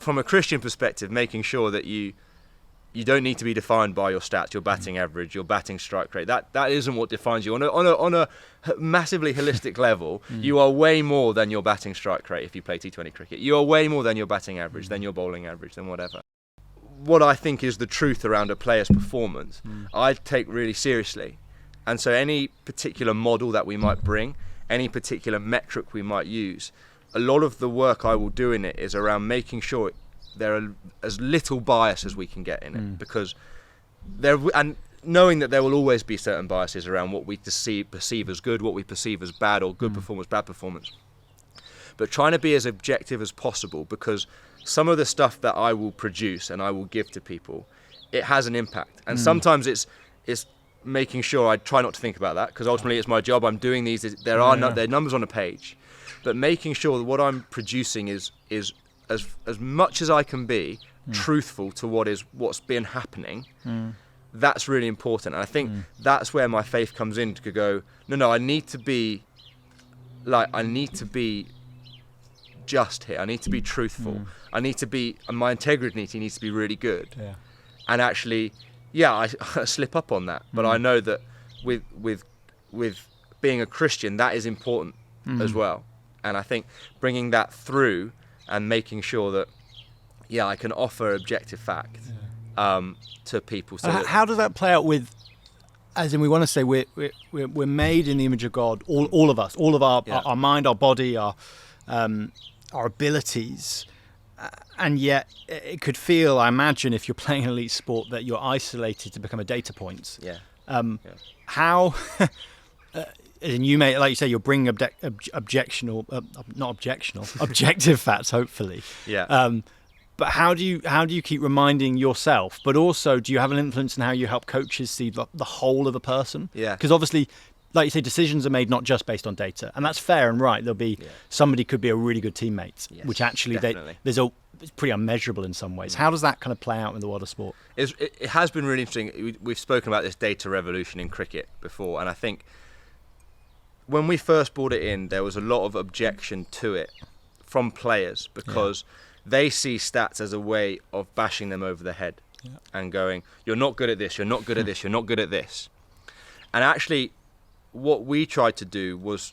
from a Christian perspective, making sure that you don't need to be defined by your stats, your batting average, your batting strike rate. That isn't what defines you. On a massively holistic level, you are way more than your batting strike rate if you play T20 cricket. You are way more than your batting average, than your bowling average, than whatever. What I think is the truth around a player's performance, I take really seriously. And so any particular model that we might bring, any particular metric we might use, a lot of the work I will do in it is around making sure there are as little bias as we can get in it, because and knowing that there will always be certain biases around what we perceive as good, what we perceive as bad, or good performance, bad performance. But trying to be as objective as possible, because some of the stuff that I will produce and I will give to people, it has an impact. And sometimes it's making sure I try not to think about that, because ultimately it's my job. I'm doing these. There are numbers on a page, but making sure that what I'm producing is as much as I can be truthful to what's been happening. That's really important. And I think that's where my faith comes in, to go, no, I need to be just here. I need to be truthful. I need to be, my integrity needs to be really good. Yeah. And actually, I slip up on that, but I know that with being a Christian, that is important as well. And I think bringing that through and making sure that I can offer objective fact to people. So how does that play out with, as in, we want to say we're made in the image of God, all of us, all of our mind, our body, our abilities, and yet it could feel, I imagine, if you're playing an elite sport, that you're isolated to become a data point. How and you may, like you say, you're bringing objective facts, hopefully. But how do you keep reminding yourself? But also, do you have an influence in how you help coaches see the whole of a person? Because obviously, like you say, decisions are made not just based on data, and that's fair and right. There'll be somebody could be a really good teammate, which actually it's pretty unmeasurable in some ways. How does that kind of play out in the world of sport? It has been really interesting. We've spoken about this data revolution in cricket before, and I think when we first brought it in, there was a lot of objection to it from players, because they see stats as a way of bashing them over the head and going, you're not good at this, you're not good at this, you're not good at this. And actually, what we tried to do was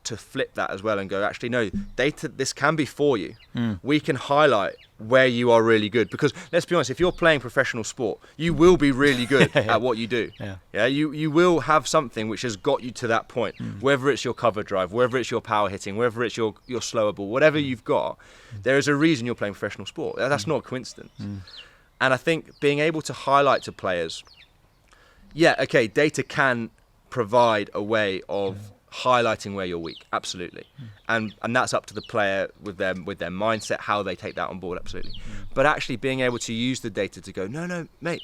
to flip that as well and go, actually, no, data, this can be for you. We can highlight where you are really good, because let's be honest, if you're playing professional sport, you will be really good at what you do. You will have something which has got you to that point, whether it's your cover drive, whether it's your power hitting, whether it's your slower ball, whatever you've got, there is a reason you're playing professional sport. That's not a coincidence. And I think being able to highlight to players, data can provide a way of highlighting where you're weak, absolutely, and that's up to the player with their mindset, how they take that on board, absolutely. But actually being able to use the data to go, no, mate,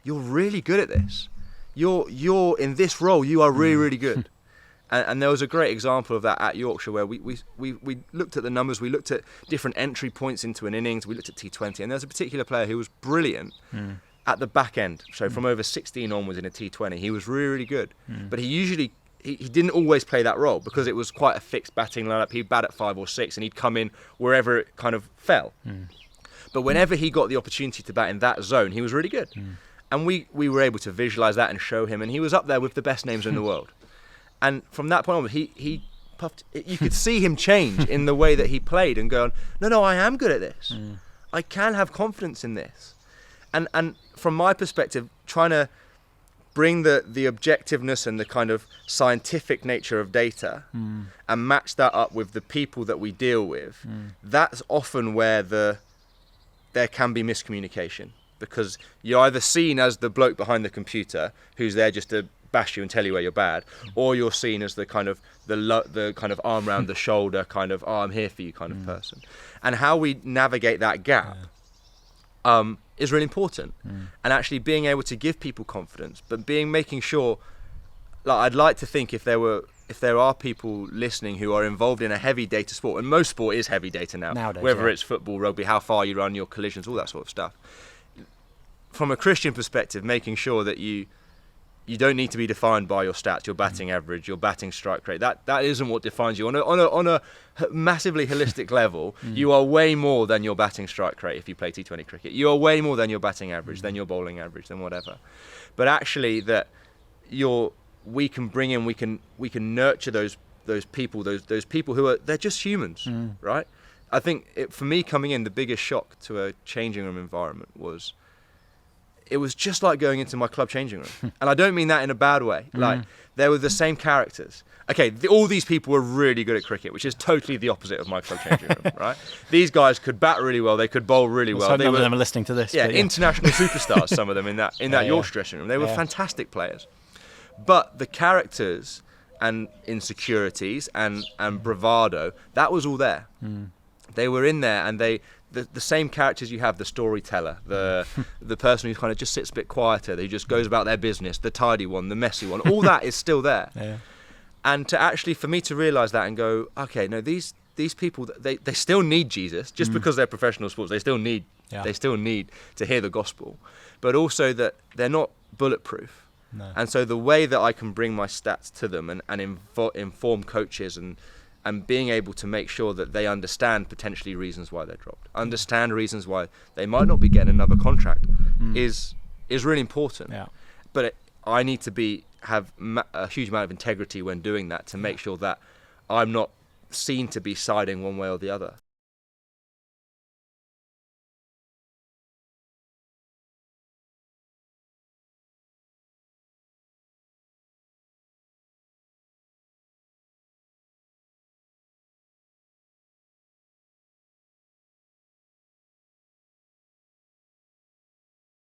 you're really good at this. You're in this role, you are really, really good. And there was a great example of that at Yorkshire, where we looked at the numbers, we looked at different entry points into an innings, we looked at T20, and there's a particular player who was brilliant at the back end. So from over 16 onwards in a T20, he was really, really good. But he didn't always play that role, because it was quite a fixed batting lineup. He'd bat at 5 or 6 and he'd come in wherever it kind of fell. But whenever he got the opportunity to bat in that zone, he was really good. And we were able to visualise that and show him, and he was up there with the best names in the world. And from that point on, he puffed. You could see him change in the way that he played and go, no, I am good at this. I can have confidence in this. And from my perspective, trying to bring the objectiveness and the kind of scientific nature of data and match that up with the people that we deal with, that's often where there can be miscommunication, because you're either seen as the bloke behind the computer who's there just to bash you and tell you where you're bad, or you're seen as the kind of the kind of arm around the shoulder kind of, I'm here for you kind of person. And how we navigate that gap is really important. And actually being able to give people confidence, but making sure, like, I'd like to think if there are people listening who are involved in a heavy data sport, and most sport is heavy data nowadays, whether it's football, rugby, how far you run, your collisions, all that sort of stuff. From a Christian perspective, making sure that you don't need to be defined by your stats, your batting average, your batting strike rate. That isn't what defines you. On a massively holistic level, you are way more than your batting strike rate if you play T20 cricket. You are way more than your batting average, than your bowling average, than whatever. But actually, we can bring in, we can nurture those people who are, they're just humans, right? I think for me coming in, the biggest shock to a changing room environment was, it was just like going into my club changing room. And I don't mean that in a bad way. Like, they were the same characters. Okay, all these people were really good at cricket, which is totally the opposite of my club changing room, right? These guys could bat really well, they could bowl really well. None of them are listening to this. Yeah, international superstars, some of them in that Yorkshire dressing room. They were fantastic players. But the characters and insecurities and bravado, that was all there. They were in there, and the same characters you have, the storyteller, the person who kind of just sits a bit quieter, who just goes about their business, the tidy one, the messy one, all that is still there. Yeah. And for me to realise that and go, okay, no, these people, they still need Jesus, just because they're professional sports, they still need to hear the gospel, but also that they're not bulletproof. No. And so the way that I can bring my stats to them and inform coaches and being able to make sure that they understand potentially reasons why they're dropped, understand reasons why they might not be getting another contract, is really important. Yeah. But I need to have a huge amount of integrity when doing that, to make sure that I'm not seen to be siding one way or the other.